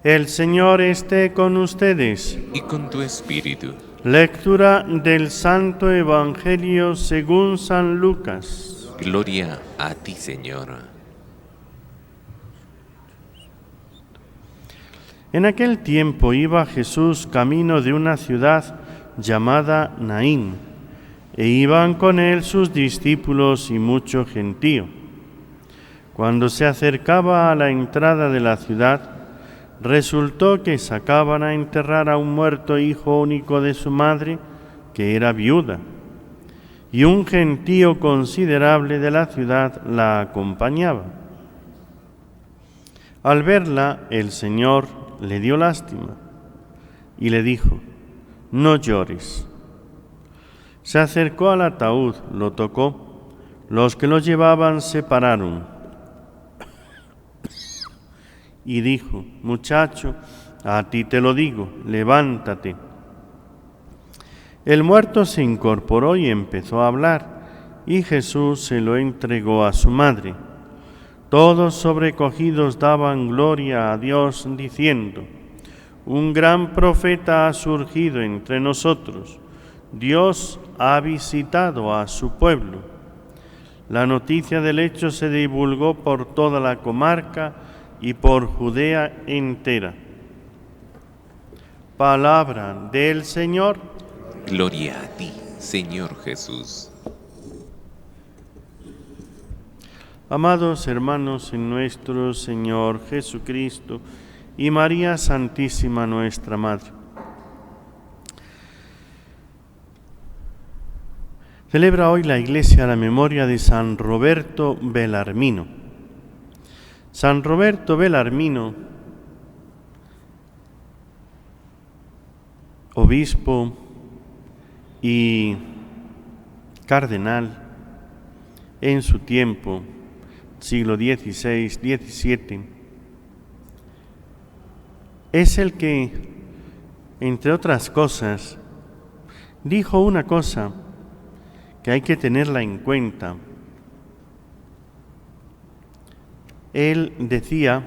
El Señor esté con ustedes. Y con tu espíritu. Lectura del Santo Evangelio según San Lucas. Gloria a ti, Señor. En aquel tiempo iba Jesús camino de una ciudad llamada Naín, e iban con él sus discípulos y mucho gentío. Cuando se acercaba a la entrada de la ciudad, resultó que sacaban a enterrar a un muerto hijo único de su madre, que era viuda, y un gentío considerable de la ciudad la acompañaba. Al verla, el Señor le dio lástima y le dijo: «No llores». Se acercó al ataúd, lo tocó, los que lo llevaban se pararon y dijo: «Muchacho, a ti te lo digo, levántate». El muerto se incorporó y empezó a hablar, y Jesús se lo entregó a su madre. Todos sobrecogidos daban gloria a Dios, diciendo: «Un gran profeta ha surgido entre nosotros. Dios ha visitado a su pueblo». La noticia del hecho se divulgó por toda la comarca y por Judea entera. Palabra del Señor. Gloria a ti, Señor Jesús. Amados hermanos en nuestro Señor Jesucristo y María Santísima nuestra Madre, celebra hoy la Iglesia la memoria de San Roberto Belarmino. San Roberto Belarmino, obispo y cardenal en su tiempo, siglo XVI, XVII, es el que, entre otras cosas, dijo una cosa que hay que tenerla en cuenta. Él decía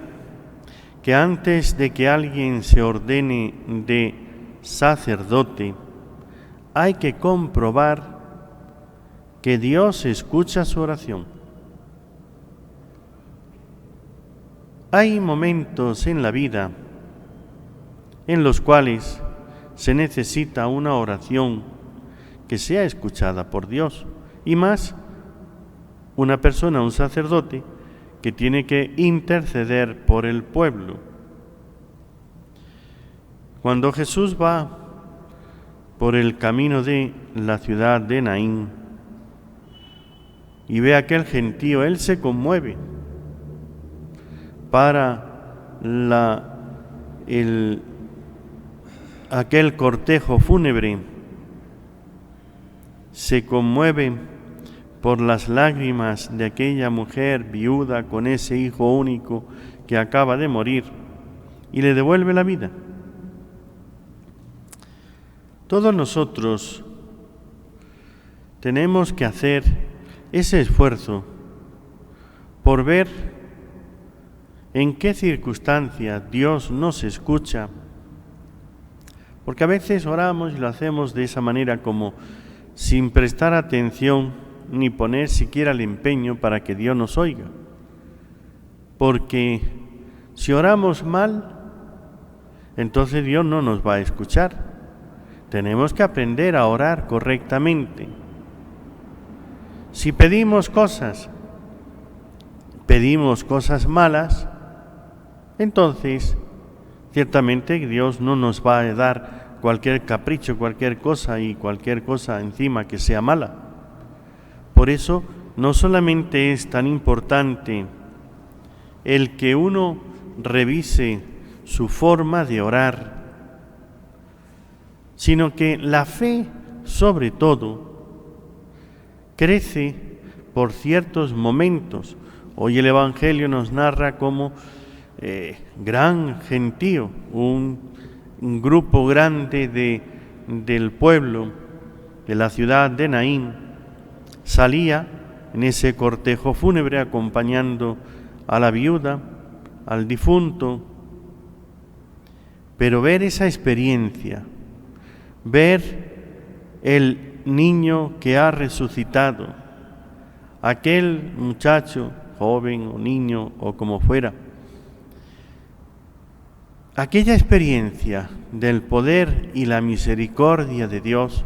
que antes de que alguien se ordene de sacerdote, hay que comprobar que Dios escucha su oración. Hay momentos en la vida en los cuales se necesita una oración que sea escuchada por Dios, y más una persona, un sacerdote, que tiene que interceder por el pueblo. Cuando Jesús va por el camino de la ciudad de Naín y ve a aquel gentío, él se conmueve. Para aquel cortejo fúnebre, se conmueve por las lágrimas de aquella mujer viuda con ese hijo único que acaba de morir, y le devuelve la vida. Todos nosotros tenemos que hacer ese esfuerzo por ver en qué circunstancias Dios nos escucha, porque a veces oramos y lo hacemos de esa manera, como sin prestar atención ni poner siquiera el empeño para que Dios nos oiga. Porque si oramos mal, entonces Dios no nos va a escuchar. Tenemos que aprender a orar correctamente. Si pedimos cosas malas, entonces ciertamente Dios no nos va a dar cualquier capricho, cualquier cosa encima que sea mala. Por eso no solamente es tan importante el que uno revise su forma de orar, sino que la fe, sobre todo, crece por ciertos momentos. Hoy el Evangelio nos narra cómo gran gentío, un grupo grande del pueblo, de la ciudad de Naín, salía en ese cortejo fúnebre acompañando a la viuda, al difunto, pero ver esa experiencia, ver el niño que ha resucitado, aquel muchacho, joven o niño o como fuera, aquella experiencia del poder y la misericordia de Dios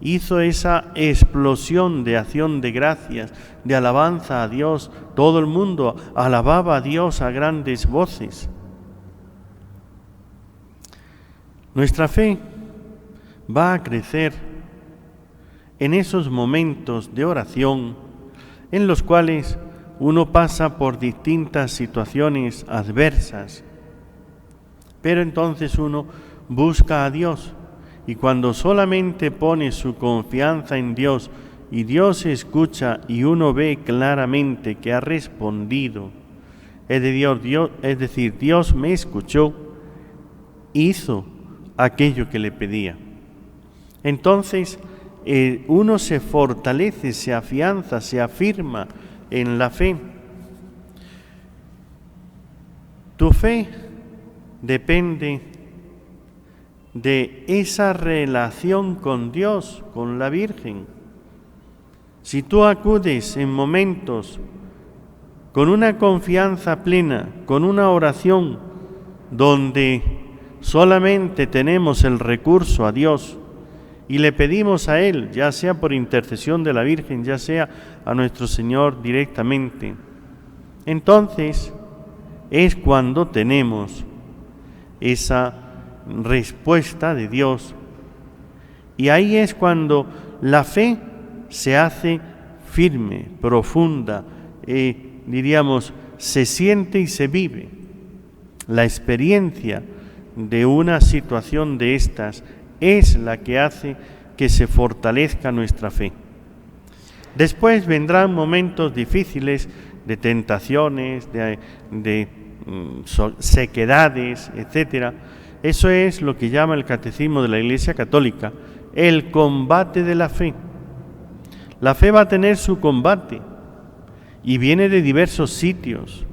hizo esa explosión de acción de gracias, de alabanza a Dios. Todo el mundo alababa a Dios a grandes voces. Nuestra fe va a crecer en esos momentos de oración en los cuales uno pasa por distintas situaciones adversas, pero entonces uno busca a Dios, y cuando solamente pone su confianza en Dios y Dios escucha y uno ve claramente que ha respondido, es decir, Dios me escuchó, hizo aquello que le pedía. Entonces uno se fortalece, se afianza, se afirma en la fe. Tu fe depende de esa relación con Dios, con la Virgen. Si tú acudes en momentos con una confianza plena, con una oración donde solamente tenemos el recurso a Dios y le pedimos a Él, ya sea por intercesión de la Virgen, ya sea a nuestro Señor directamente, entonces es cuando tenemos esa respuesta de Dios, y ahí es cuando la fe se hace firme, profunda, diríamos, se siente y se vive. La experiencia de una situación de estas es la que hace que se fortalezca nuestra fe. Después vendrán momentos difíciles de tentaciones, de sequedades, etcétera. Eso es lo que llama el Catecismo de la Iglesia Católica el combate de la fe. La fe va a tener su combate y viene de diversos sitios.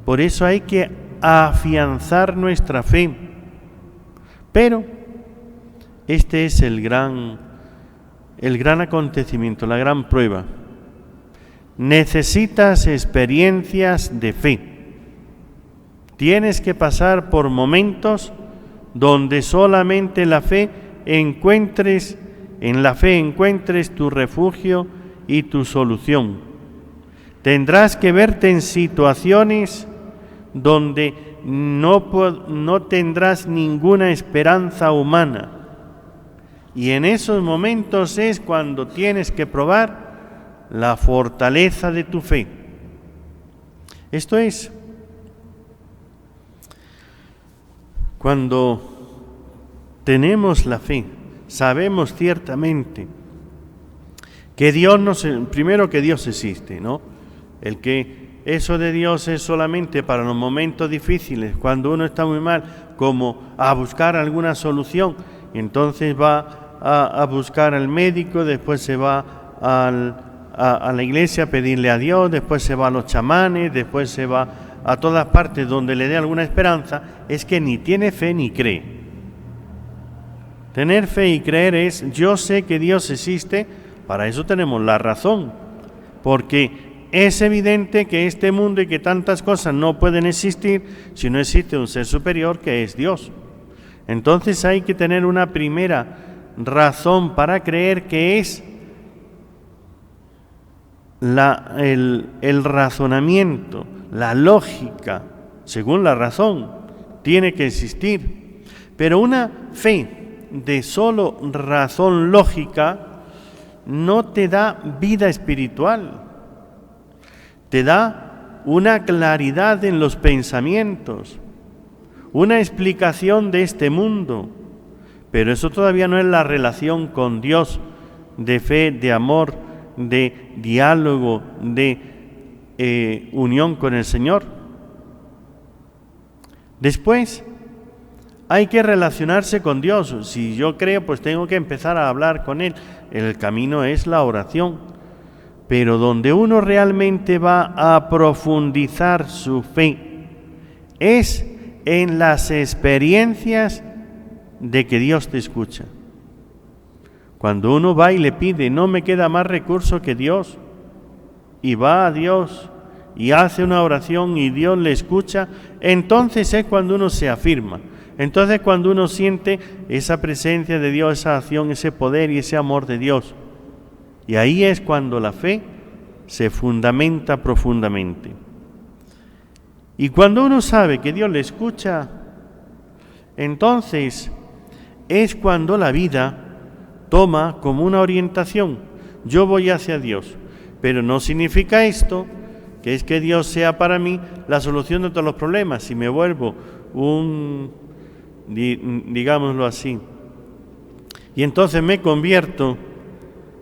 Por eso hay que afianzar nuestra fe. Pero este es el gran acontecimiento, la gran prueba. Necesitas experiencias de fe. Tienes que pasar por momentos donde solamente en la fe encuentres tu refugio y tu solución. Tendrás que verte en situaciones donde no tendrás ninguna esperanza humana. Y en esos momentos es cuando tienes que probar la fortaleza de tu fe. Esto es, cuando tenemos la fe, sabemos ciertamente que primero que Dios existe, ¿no? Eso de Dios es solamente para los momentos difíciles, cuando uno está muy mal, como a buscar alguna solución, y entonces va a buscar al médico, después se va a la iglesia a pedirle a Dios, después se va a los chamanes, después se va a todas partes donde le dé alguna esperanza. Es que ni tiene fe ni cree. Tener fe y creer es, yo sé que Dios existe, para eso tenemos la razón, porque es evidente que este mundo y que tantas cosas no pueden existir si no existe un ser superior que es Dios. Entonces hay que tener una primera razón para creer, que es el razonamiento, la lógica, según la razón, tiene que existir. Pero una fe de solo razón lógica no te da vida espiritual, te da una claridad en los pensamientos, una explicación de este mundo, pero eso todavía no es la relación con Dios de fe, de amor, de diálogo, de unión con el Señor. Después hay que relacionarse con Dios. Si yo creo, pues tengo que empezar a hablar con Él. El camino es la oración, pero donde uno realmente va a profundizar su fe es en las experiencias de que Dios te escucha. Cuando uno va y le pide, no me queda más recurso que Dios, y va a Dios y hace una oración y Dios le escucha, entonces es cuando uno se afirma. Entonces cuando uno siente esa presencia de Dios, esa acción, ese poder y ese amor de Dios. Y ahí es cuando la fe se fundamenta profundamente. Y cuando uno sabe que Dios le escucha, entonces es cuando la vida toma como una orientación. Yo voy hacia Dios, pero no significa esto que es que Dios sea para mí la solución de todos los problemas. Si me vuelvo digámoslo así, y entonces me convierto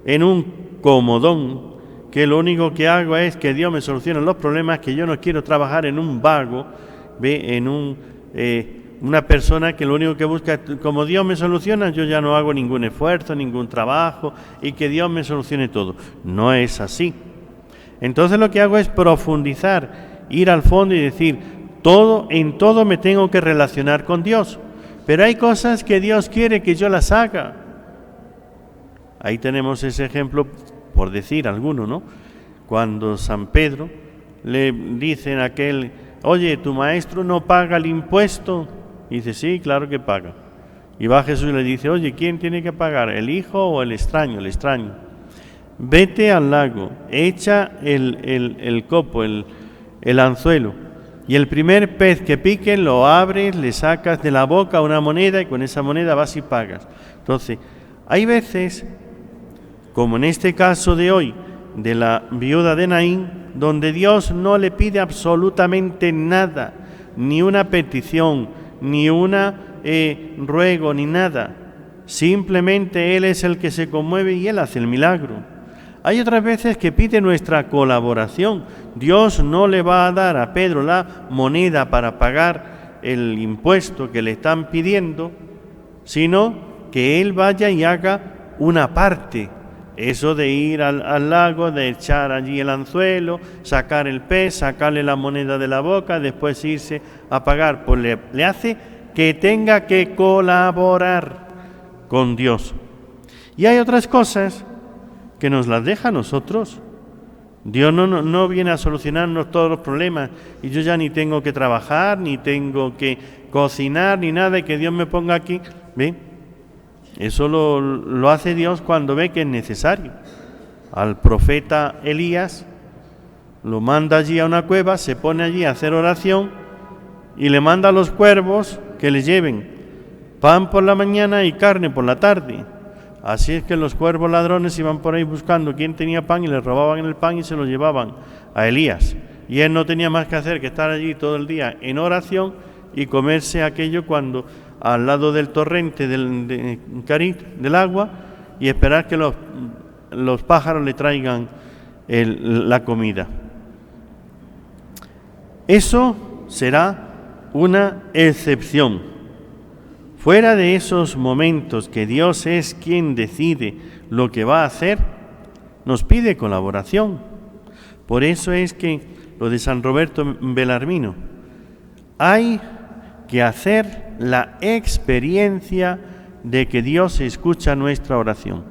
en un comodón, que lo único que hago es que Dios me solucione los problemas, que yo no quiero trabajar en un vago, en una persona que lo único que busca, como Dios me soluciona, yo ya no hago ningún esfuerzo, ningún trabajo, y que Dios me solucione todo. No es así. Entonces lo que hago es profundizar, ir al fondo y decir, en todo me tengo que relacionar con Dios, pero hay cosas que Dios quiere que yo las haga. Ahí tenemos ese ejemplo, por decir alguno, ¿no? Cuando San Pedro le dicen a aquel, oye, tu maestro no paga el impuesto. Y dice, sí, claro que paga. Y va Jesús y le dice, oye, ¿quién tiene que pagar? ¿El hijo o el extraño? El extraño. Vete al lago, echa el copo, el anzuelo, y el primer pez que pique lo abres, le sacas de la boca una moneda y con esa moneda vas y pagas. Entonces, hay veces, como en este caso de hoy, de la viuda de Naín, donde Dios no le pide absolutamente nada, ni una petición, ni una ruego, ni nada. Simplemente Él es el que se conmueve y Él hace el milagro. Hay otras veces que pide nuestra colaboración. Dios no le va a dar a Pedro la moneda para pagar el impuesto que le están pidiendo, sino que él vaya y haga una parte. Eso de ir al lago, de echar allí el anzuelo, sacar el pez, sacarle la moneda de la boca, después irse a pagar, pues le hace que tenga que colaborar con Dios. Y hay otras cosas que nos las deja a nosotros. Dios no viene a solucionarnos todos los problemas y yo ya ni tengo que trabajar, ni tengo que cocinar, ni nada, y que Dios me ponga aquí. ¿Ve? Eso lo hace Dios cuando ve que es necesario. Al profeta Elías lo manda allí a una cueva, se pone allí a hacer oración y le manda a los cuervos que le lleven pan por la mañana y carne por la tarde. Así es que los cuervos ladrones iban por ahí buscando quién tenía pan y le robaban el pan y se lo llevaban a Elías. Y él no tenía más que hacer que estar allí todo el día en oración y comerse aquello cuando al lado del torrente de Carit, del agua, y esperar que los pájaros le traigan la comida. Eso será una excepción. Fuera de esos momentos que Dios es quien decide lo que va a hacer, nos pide colaboración. Por eso es que lo de San Roberto Belarmino, hay que hacer la experiencia de que Dios escucha nuestra oración.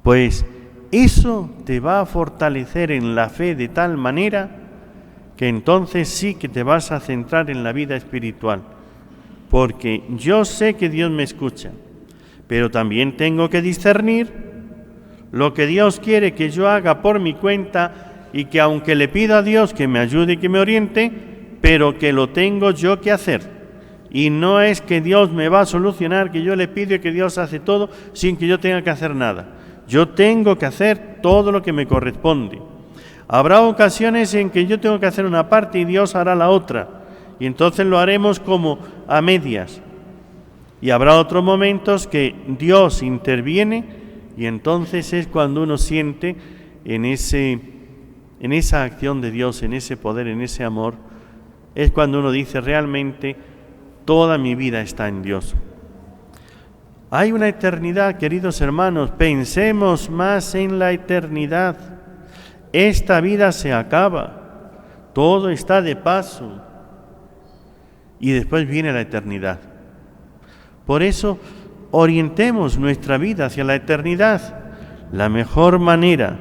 Pues eso te va a fortalecer en la fe de tal manera que entonces sí que te vas a centrar en la vida espiritual. Porque yo sé que Dios me escucha, pero también tengo que discernir lo que Dios quiere que yo haga por mi cuenta y que aunque le pido a Dios que me ayude y que me oriente, pero que lo tengo yo que hacer. Y no es que Dios me va a solucionar, que yo le pido y que Dios hace todo sin que yo tenga que hacer nada. Yo tengo que hacer todo lo que me corresponde. Habrá ocasiones en que yo tengo que hacer una parte y Dios hará la otra. Y entonces lo haremos como a medias. Y habrá otros momentos que Dios interviene y entonces es cuando uno siente en esa acción de Dios, en ese poder, en ese amor, es cuando uno dice realmente toda mi vida está en Dios. Hay una eternidad, queridos hermanos, pensemos más en la eternidad. Esta vida se acaba, todo está de paso. y después viene la eternidad. Por eso, orientemos nuestra vida hacia la eternidad. La mejor manera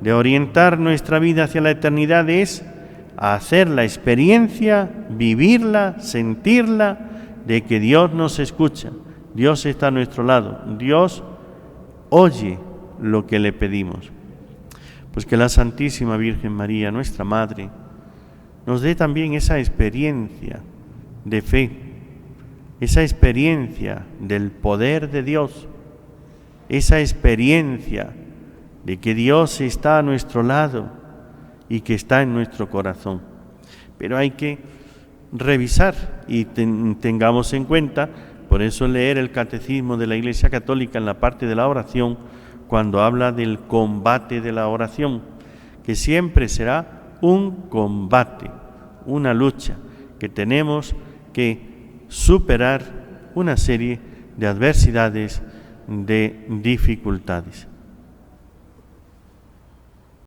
de orientar nuestra vida hacia la eternidad es hacer la experiencia, vivirla, sentirla, de que Dios nos escucha, Dios está a nuestro lado, Dios oye lo que le pedimos. Pues que la Santísima Virgen María, nuestra Madre, nos dé también esa experiencia de fe, esa experiencia del poder de Dios, esa experiencia de que Dios está a nuestro lado y que está en nuestro corazón. Pero hay que revisar y tengamos en cuenta, por eso leer el Catecismo de la Iglesia Católica en la parte de la oración, cuando habla del combate de la oración, que siempre será un combate, una lucha, que tenemos que superar una serie de adversidades, de dificultades.